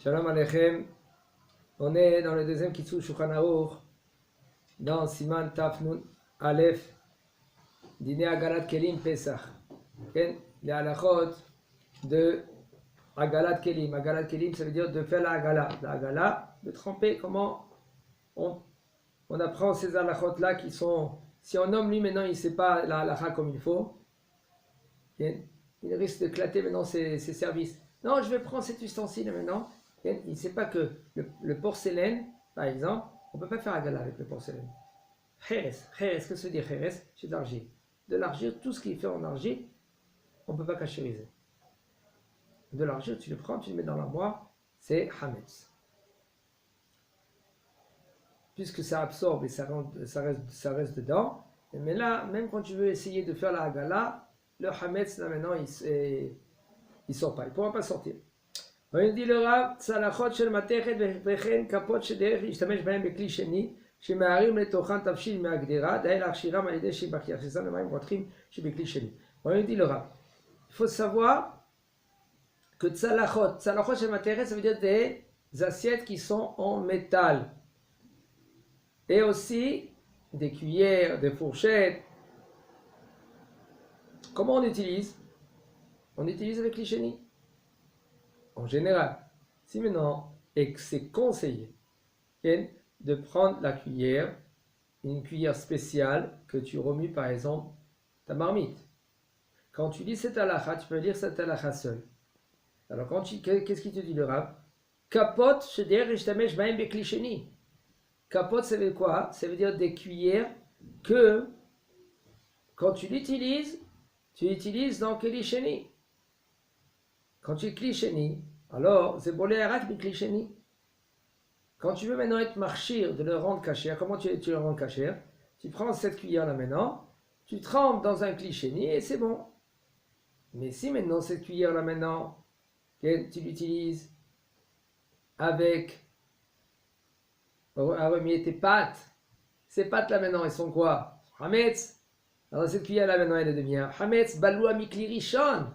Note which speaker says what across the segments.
Speaker 1: Shalom Aleichem. On est dans le deuxième Kitzur Shulchan Aruch, dans Siman Taf Nun Aleph, Dîner Agalat Kelim Pesach. Les halachot de Agalat Kelim. Agalat Kelim, ça veut dire de faire la Agala. La Agala, de tremper. Comment on apprend ces halachot-là qui sont. Si un homme, lui, maintenant, il ne sait pas la halacha comme il faut, il risque d'éclater maintenant ses services. Non, je vais prendre cet ustensile maintenant. Il ne sait pas que le porcelaine, par exemple, on ne peut pas faire agala avec le porcelaine. Cheres, qu'est-ce que ça veut dire cheres? C'est de l'argile. De l'argile, tout ce qui est fait en argile, on ne peut pas cachériser. De l'argile, tu le prends, tu le mets dans l'armoire, c'est hametz. Puisque ça absorbe et ça reste dedans. Mais là, même quand tu veux essayer de faire la agala, le hametz, là maintenant, il ne sort pas, il ne pourra pas sortir. On dit le Rav, צלחות של מתכת וכן כפות שדרך להשתמש בהם בכלי שני, שמערים לתוכן תבשיל מהגדרה, די להכשירם על ידי שבכיח למים רותחים שבכלי שני. On dit le Rav, il faut savoir que צלחות של מתכת, ça veut dire des assiettes qui sont en métal. Et aussi des cuillères, des fourchettes. Comment on utilise? On utilise avec kli sheni. En général, si maintenant, et que c'est conseillé de prendre la cuillère, une cuillère spéciale que tu remues par exemple ta marmite. Quand tu lis cette halakha, tu peux lire cette halakha seule. Alors qu'est-ce qu'il te dit le Rav? Kapot sheder ishtamesh bahem bekli sheni. Kapot, ça veut quoi? Ça veut dire des cuillères que quand tu l'utilises dans kli sheni. Quand tu es kli sheni, alors c'est bolé arak bi kli sheni. Quand tu veux maintenant être marchir, de le rendre cachère, comment tu le rends cachère? Tu prends cette cuillère là maintenant, tu trempes dans un kli sheni et c'est bon. Mais si maintenant cette cuillère là maintenant, tu l'utilises avec à remuer tes pâtes, ces pâtes là maintenant elles sont quoi? Hametz. Alors cette cuillère là maintenant elle devient hametz balua mikli rishon.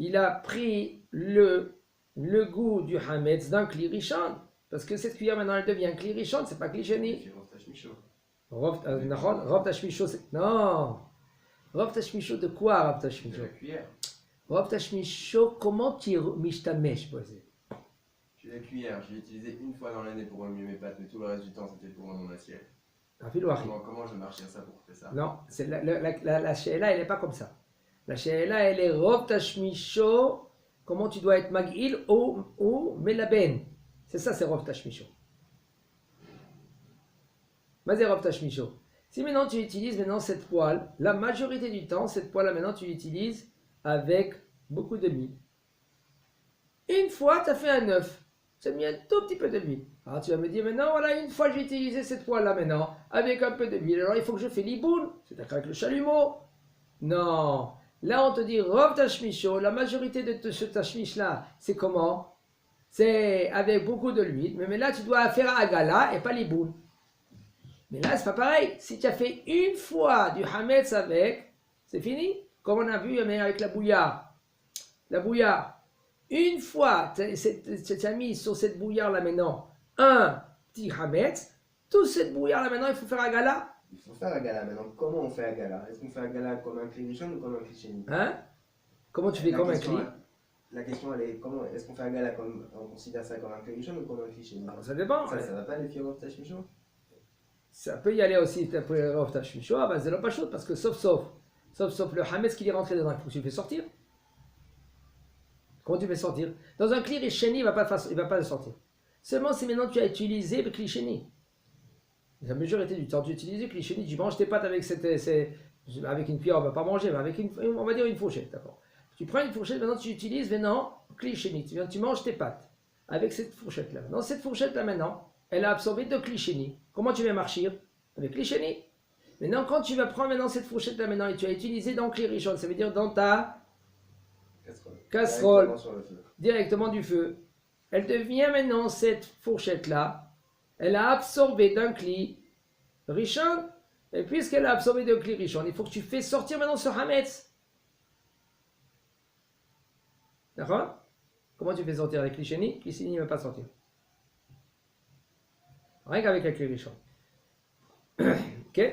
Speaker 1: Il a pris le goût du hametz d'un kli rishon, parce que cette cuillère maintenant elle devient kli rishon, c'est pas kli sheni. Rov tashmisho, non. Rov tashmisho de quoi rov tashmisho?
Speaker 2: De la cuillère.
Speaker 1: Rov tashmisho, comment tu mishtamesh posé?
Speaker 2: J'ai la cuillère, je l'ai utilisée une fois dans l'année pour remuer mes pâtes, mais tout le reste du temps c'était pour mon assiette. Comment je marchais ça pour faire ça?
Speaker 1: Non, la she'ela elle n'est pas comme ça. La she'ela elle est rov tashmisho. Comment tu dois être mag'il ou melaben. C'est ça, c'est rov tashmisho. Mais c'est rov tashmisho. Si maintenant tu utilises cette poêle, la majorité du temps, cette poêle là maintenant tu l'utilises avec beaucoup de l'huile. Une fois tu as fait un œuf, tu as mis un tout petit peu de l'huile. Alors tu vas me dire maintenant voilà, une fois j'ai utilisé cette poêle là maintenant avec un peu de l'huile, alors il faut que je fais l'iboun, c'est-à-dire avec le chalumeau. Non. Là, on te dit, Rov Tashmisho, la majorité de ce Tashmish là, c'est comment? C'est avec beaucoup de l'huile, mais là, tu dois faire agala et pas les boules. Mais là, c'est pas pareil. Si tu as fait une fois du hametz avec, c'est fini. Comme on a vu avec la bouillarde. La bouillarde. Une fois, tu as mis sur cette bouillarde là maintenant un petit hametz, toute cette bouillarde là maintenant, il faut faire agala.
Speaker 2: Il faut faire Agala maintenant. Comment on fait Agala? Est-ce qu'on fait Agala comme un kli rishon ou comme un kli sheni?
Speaker 1: Hein? Comment tu fais comme un kli?
Speaker 2: La question elle est comment est-ce qu'on fait Agala comme on considère ça comme un kli rishon ou comme un kli sheni?
Speaker 1: Ça dépend.
Speaker 2: Ça va pas les Rov tashmisho?
Speaker 1: Ça peut y aller aussi pour les Rov tashmisho, c'est pas chaud parce que sauf le hametz qui est rentré dedans, il faut que tu le fais sortir. Comment tu fais sortir? Dans un kli risheni, il va pas le sortir. Seulement si maintenant tu as utilisé le kli sheni. La majorité du temps, tu utilises le kli sheni, tu manges tes pâtes avec une cuillère, on ne va pas manger, mais avec on va dire une fourchette, d'accord. Tu prends une fourchette, maintenant tu utilises kli sheni, tu manges tes pâtes avec cette fourchette-là. Dans cette fourchette-là maintenant, elle a absorbé de kli sheni. Comment tu vas marcher? Avec kli sheni. Maintenant, quand tu vas prendre maintenant cette fourchette-là maintenant et tu as utilisé dans kli rishon, ça veut dire dans ta casserole, directement du feu, elle devient maintenant cette fourchette-là. Elle a absorbé d'un kli rishon, et puisqu'elle a absorbé d'un kli rishon, il faut que tu fais sortir maintenant ce hametz. D'accord? Comment tu fais sortir avec Klisheni? Klisheni ne va pas sortir. Rien qu'avec la Klirishon.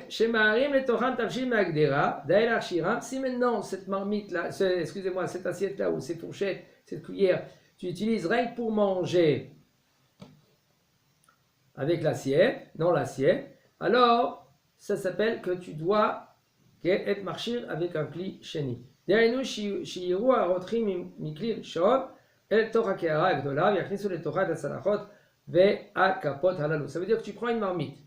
Speaker 1: Shemarim le Toran Tavshim Magdera, Dael Shiram. Si maintenant cette marmite là, excusez-moi, cette assiette là ou ces fourchettes, cette cuillère, tu utilises rien que pour manger avec l'assiette, non l'assiette, alors ça s'appelle que tu dois être marchir avec un kli sheni. Derrière nous, shiyiru arotrim mikli rishon, el torah ke'ara gdola, v'yachnisu le torah d'assalachot ve'akapot halalu. Ça veut dire que tu prends une marmite,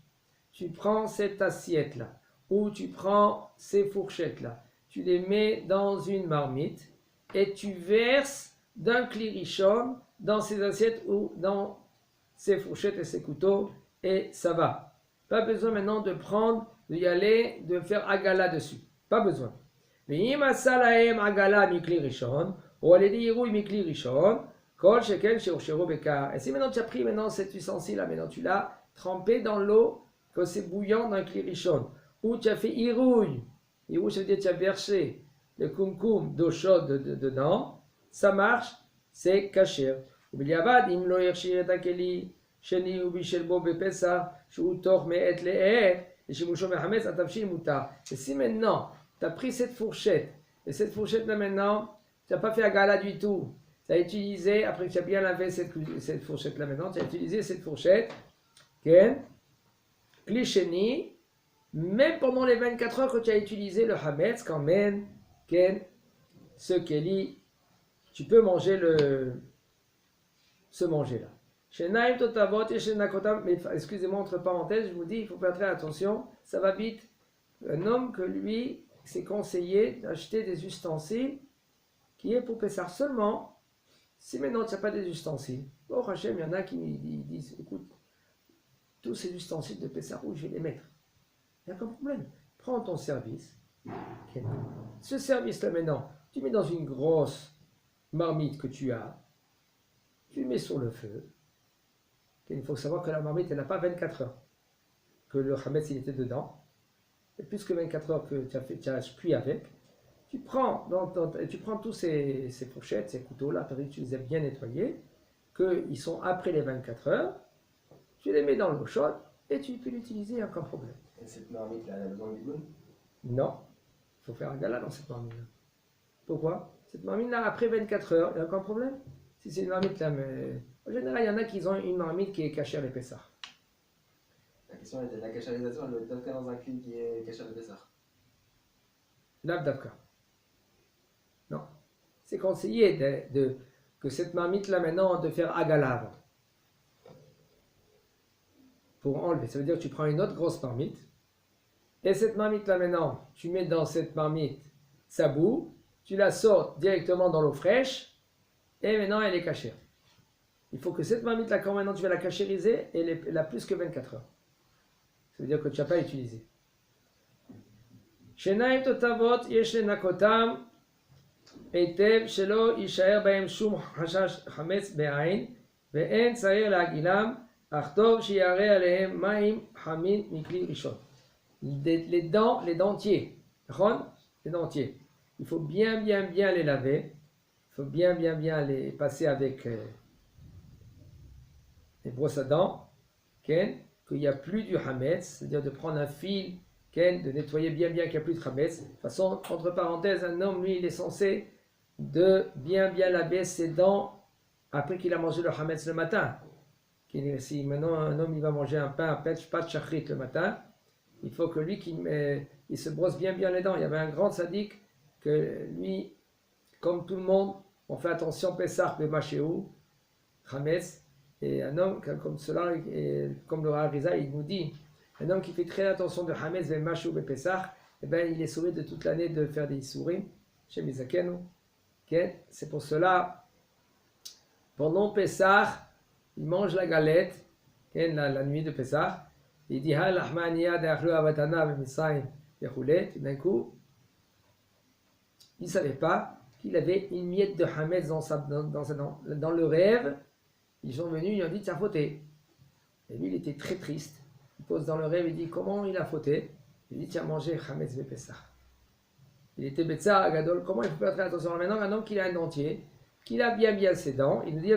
Speaker 1: tu prends cette assiette là, ou tu prends ces fourchettes là, tu les mets dans une marmite et tu verses d'un kli rishon dans ces assiettes ou dans ces fourchettes et ces couteaux, et ça va. Pas besoin maintenant de prendre, d'y aller, de faire agala dessus. Pas besoin. Mais imasa agala mikli rishon, ou alediru mikli rishon, kol shekel sheurshero bekar. Et si maintenant tu as pris maintenant cet ustensile là, maintenant tu l'as trempé dans l'eau, que c'est bouillant dans le kli rishon, ou tu as fait irouille, irouille ça veut dire tu as versé le kumkum d'eau chaude dedans, ça marche, c'est kasher. ובדיעבד, אם לא יכשיר את הכלי שני ובישל בו בפסח, שהוא תוך מעת לעת, לשימושו מחמץ, התבשיל מותר. Et si maintenant, tu as pris cette fourchette, et cette fourchette là maintenant, tu n'as pas fait agala du tout, tu as utilisé, après que tu as bien lavé cette fourchette là maintenant, tu as utilisé cette fourchette, kli sheni, même pendant les 24 heures que tu as utilisé le hametz, quand même, ce keli, tu peux manger ce manger-là. Mais excusez-moi, entre parenthèses, je vous dis, il faut faire très attention, ça va vite. Un homme que lui, c'est conseillé d'acheter des ustensiles qui est pour Pessah seulement. Si maintenant tu n'as pas des ustensiles, oh Hachem, il y en a qui disent, écoute, tous ces ustensiles de Pessah, où je vais les mettre? Il n'y a aucun problème. Prends ton service. Ce service-là maintenant, tu mets dans une grosse marmite que tu as, tu mets sur le feu. Il faut savoir que la marmite, elle n'a pas 24 heures. Que le hametz, il était dedans. Et plus que 24 heures que tu as cuit avec. Tu prends tous ces fourchettes, ces couteaux-là, tu les as bien nettoyés, qu'ils sont après les 24 heures. Tu les mets dans l'eau chaude et tu peux l'utiliser, aucun problème.
Speaker 2: Et cette marmite-là, elle a besoin de bigoun?
Speaker 1: Non. Il faut faire un gala dans cette marmite-là. Pourquoi? Cette marmite-là, après 24 heures, il n'y a aucun problème. Si c'est une marmite là, mais en général, il y en a qui ont une marmite qui est cachée à l'épaisseur.
Speaker 2: La question est, la cachalisation, elle doit être d'abka dans un cli qui est caché à l'épaisseur.
Speaker 1: L'abdavka. Non. C'est conseillé que cette marmite là maintenant, de faire agalav. Pour enlever. Ça veut dire que tu prends une autre grosse marmite. Et cette marmite là maintenant, tu mets dans cette marmite sa boue, tu la sors directement dans l'eau fraîche. Et maintenant, elle est cachée. Il faut que cette marmite-là, quand maintenant tu vas la cachériser, elle a plus que 24 heures. Ça veut dire que tu n'as pas utilisé. Shenaim totavot yesh lenakotam eitev shelo yishaer bahem shum hashash hametz be'ain ve'en tzair la'agilam ach tov sheyareh alehem ma'im hamin mikli rishon. Les dentiers. Les dentiers. Il faut bien les laver. Il faut bien les passer avec les brosses à dents, qu'il n'y a plus du hametz, c'est-à-dire de prendre un fil, de nettoyer bien qu'il n'y a plus de hametz. De toute façon, entre parenthèses, un homme, lui, il est censé de bien laver ses dents après qu'il a mangé le hametz le matin. Si maintenant un homme il va manger un pain, pas de shachrit le matin, il faut que lui, il se brosse bien les dents. Il y avait un grand sadique que lui, comme tout le monde, on fait attention, Pessah, Bemachéou, Hametz, et un homme comme cela, comme le Hariza, il nous dit, un homme qui fait très attention de Hametz, Bemachéou, Bepessah, eh bien, il est sauvé de toute l'année de faire des Issourim, chez Mizakenu. C'est pour cela, pendant Pessah, il mange la galette, la nuit de Pessah, il dit, Ha, l'Ahmaniya, d'Achlu, Avatana, Bemisaim, Yehoulet, d'un coup, il ne savait pas qu'il avait une miette de hametz dans le rêve. Ils sont venus, ils ont dit, tu as fauté. Et lui, il était très triste. Il pose dans le rêve, il dit, comment il a fauté? Il dit, tu as mangé hametz ve Pessah. Il était Betsar Gadol. Comment il faut faire très attention? Maintenant, un homme qui a un dentier, qu'il a bien ses dents. Il nous dit,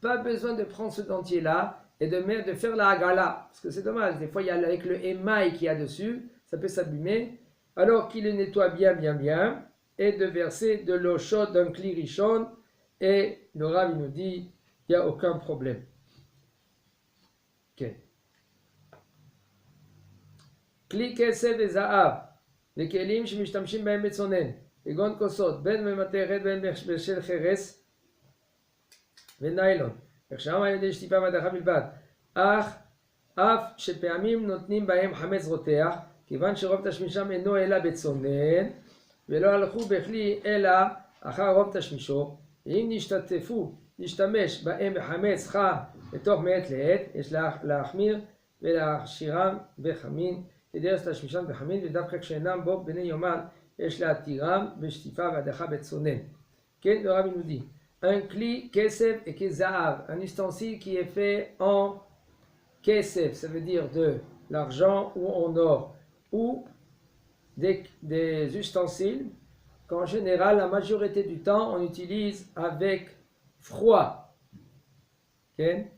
Speaker 1: pas besoin de prendre ce dentier-là et de faire la hagala. Parce que c'est dommage, des fois, il y a avec le émail qu'il y a dessus, ça peut s'abîmer. Alors qu'il le nettoie bien, et de verser de l'eau chaude d'un kli rishon. Et le Rav, il nous dit, il n'y a aucun problème. Ok. Kli kesef et za'av. Les kelim shemishtamshim b'hem betzonen. כגון כוסות, בין ממתכת בין בשל חרס וניילון, וכשם על ידי שטיפה והדחה בלבד, אף שפעמים נותנים בהם חמץ רותח, כיוון שרוב תשמישם אינו אלא בצונן, ולא הלכו בכלי אלא אחר רוב תשמישו, ואם להשתמש בהם בחמץ חם בתוך מעת לעת, יש להחמיר ולהכשירם בחמין, כדרך תשמישם בחמין, ודווקא כשאינם בו בני יומן, יש להתירם בשטיפה והדחה בצונן. כן, le Rabbi nous dit, un kli kesef et kezahav, un ustensile qui est fait en kesef, ça veut dire de l'argent ou en or, ou des ustensiles qu'en général, la majorité du temps, on utilise avec froid. Okay?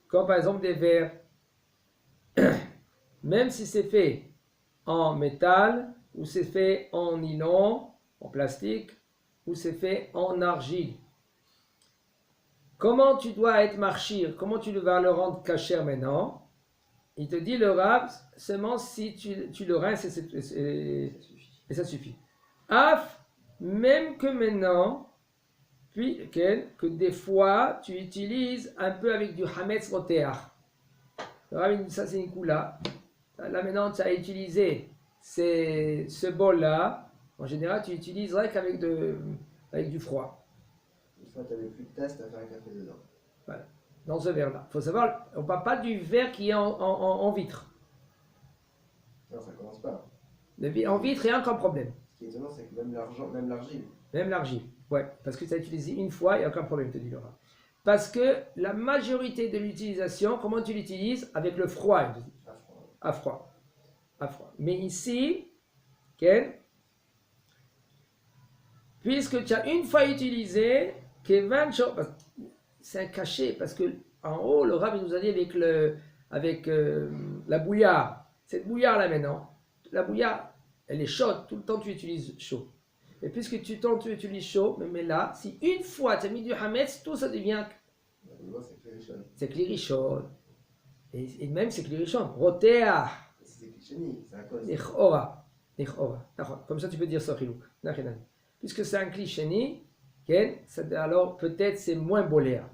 Speaker 1: Comme par exemple des verres. Même si c'est fait en métal, ou c'est fait en nylon, en plastique, ou c'est fait en argile. Comment tu dois être marchir? Comment tu vas le rendre kasher maintenant? Il te dit le Rav, seulement si tu le rinces et ça suffit. Af, même que maintenant, puis que des fois tu utilises un peu avec du hametz roteach. Le Rav il dit ça c'est une coula. Là maintenant tu as utilisé ce bol-là, en général, tu utilises rien qu'avec du froid.
Speaker 2: Une fois, tu n'avais plus de tasse, tu as fait un café dedans.
Speaker 1: Voilà. Dans ce verre-là. Il faut savoir, on ne parle pas du verre qui est en vitre.
Speaker 2: Non, ça ne commence pas.
Speaker 1: En vitre, il n'y a aucun problème.
Speaker 2: Ce qui est étonnant, c'est que même l'argile.
Speaker 1: Même l'argile, ouais. Parce que tu as utilisé une fois, il n'y a aucun problème, te dit Laura. Parce que la majorité de l'utilisation, comment tu l'utilises? Avec le froid, il te dit. À froid. Mais ici, okay, puisque tu as une fois utilisé, c'est un cachet, parce que en haut, le Rav nous a dit avec la bouillarde. Cette bouillarde là maintenant, la bouillarde, elle est chaude, tout le temps tu utilises chaud. Et puisque tu utilises chaud, mais là, si une fois tu as mis du hametz, tout ça devient. C'est klirichon. Et même c'est klirichon. Rotea. Comme ça tu peux dire ça, puisque c'est un cliché, alors peut-être c'est moins boléa.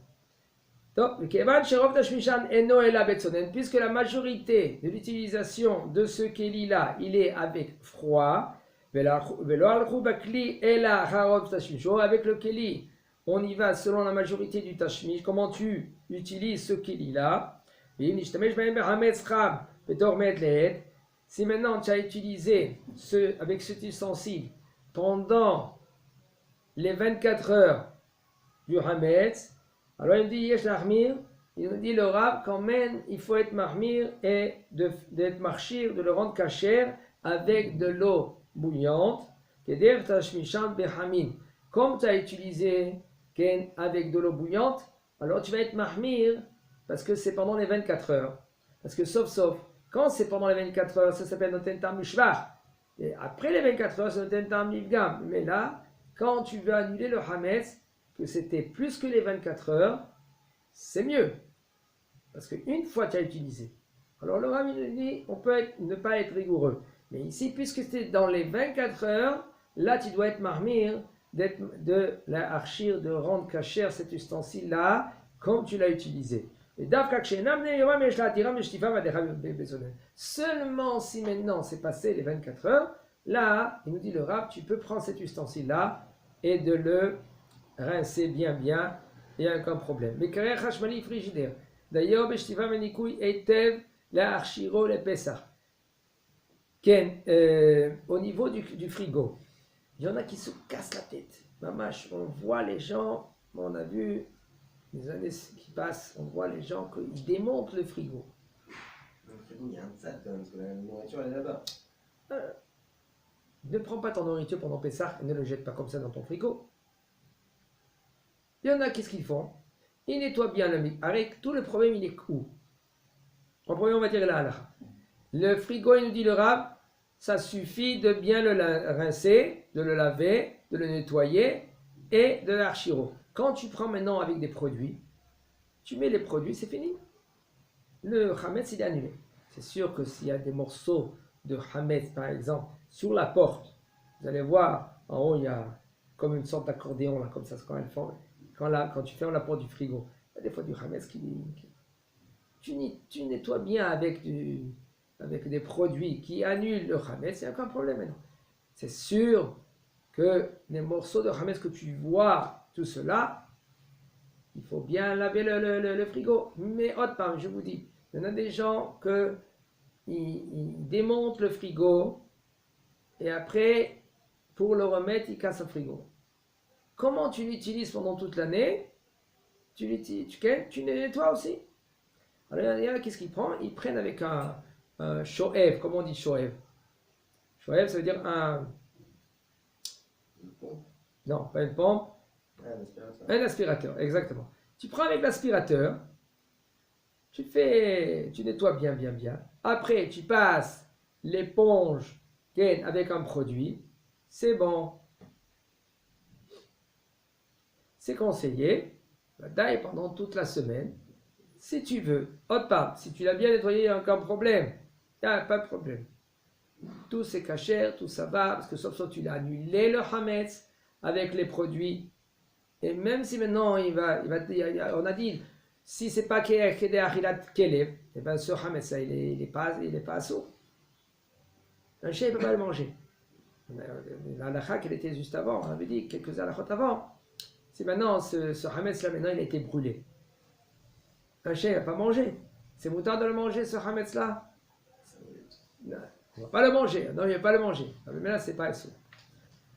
Speaker 1: Puisque la majorité de l'utilisation de ce kéli-là, il est avec froid, avec le kéli, on y va selon la majorité du tashmish, comment tu utilises ce kéli-là. Si maintenant tu as utilisé avec cet ustensile pendant les 24 heures du Hametz, alors il nous dit le Rav quand même il faut être mahmir et d'être marchir, de le rendre kasher avec de l'eau bouillante, comme tu as utilisé avec de l'eau bouillante, alors tu vas être mahmir parce que c'est pendant les 24 heures. Parce que sauf, quand c'est pendant les 24 heures, ça s'appelle Noten Tam Mishvach. Et après les 24 heures, c'est Noten Tam Mifgam. Mais là, quand tu veux annuler le Hametz, que c'était plus que les 24 heures, c'est mieux. Parce qu'une fois tu as utilisé. Alors le Rav nous dit, on peut ne pas être rigoureux. Mais ici, puisque c'est dans les 24 heures, là tu dois être marmir, de la archir, de rendre kasher cet ustensile-là, comme tu l'as utilisé. Seulement si maintenant c'est passé les 24 heures, là, il nous dit le Rav, tu peux prendre cet ustensile-là et de le rincer bien, il n'y a aucun problème. Mais carrière hashmali frigidaire. D'ailleurs, beshtiva menikoui etev la archiro le pesach. Au niveau du frigo, il y en a qui se cassent la tête. Mamash, on voit les gens, on a vu les années qui passent, on voit les gens qui démontent le frigo.
Speaker 2: Le frigo, il y a un tzad quand même, parce que la nourriture elle est là-bas.
Speaker 1: Ne prends pas ton nourriture pendant Pessah et ne le jette pas comme ça dans ton frigo. Il y en a, qu'est-ce qu'ils font? Ils nettoient bien le avec tout le problème, il est où? En premier, on va dire la halakha. Le frigo, il nous dit le Rav, ça suffit de bien le rincer, de le laver, de le nettoyer et de l'archiro. Quand tu prends maintenant avec des produits, tu mets les produits, c'est fini. Le Hametz, il est annulé. C'est sûr que s'il y a des morceaux de Hametz, par exemple, sur la porte, vous allez voir, en haut, il y a comme une sorte d'accordéon, là, comme ça, quand tu fermes la porte du frigo. Il y a des fois du Hametz tu nettoies bien avec des produits qui annulent le Hametz, il n'y a aucun problème maintenant. C'est sûr que les morceaux de Hametz que tu vois, tout cela, il faut bien laver le frigo. Mais autre part, je vous dis, il y en a des gens ils démontent le frigo et après, pour le remettre, ils cassent le frigo. Comment tu l'utilises pendant toute l'année? Tu le nettoies aussi. Alors, il y en a, qu'est-ce qu'ils prennent? Ils prennent avec un shoev. Comment on dit shoev? Shoev, ça veut dire
Speaker 2: Une pompe.
Speaker 1: Non, pas une pompe.
Speaker 2: Un aspirateur.
Speaker 1: Un aspirateur, exactement. Tu prends avec l'aspirateur, tu nettoies bien. Après, tu passes l'éponge avec un produit. C'est bon. C'est conseillé. D'ailleurs, pendant toute la semaine, si tu veux. Autre part, si tu l'as bien nettoyé, il n'y a aucun problème. Il n'y a pas de problème. Tout c'est cachère, tout ça va, parce que sauf tu l'as annulé le Hametz avec les produits. Et même si maintenant on a dit, si c'est pas Kedé Achilat Kelev, et bien ce Hametz là, il est pas sourd. Un chien ne peut pas le manger. La halakha qu'elle était juste avant, on avait dit quelques halachot avant. Si maintenant ce Hametz là, maintenant il a été brûlé. Un chien ne va pas manger. C'est moutard de le manger ce Hametz là? Non, on ne va pas le manger. Non, il ne va pas le manger. Mais là, c'est pas ça.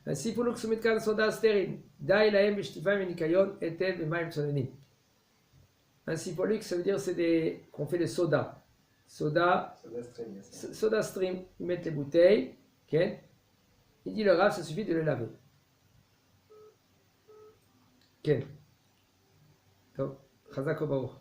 Speaker 1: Ainsi, pour l'oxymétcan soda stérile, d'aï laem bishtifam enikayon etel b'maim tsonenim. Ainsi, pour ça veut dire qu'on fait des sodas. Soda stream. Ils mettent les bouteilles. Okay. Il dit le Rav, ça suffit de le laver. Okay. Donc, Chazak Baruch.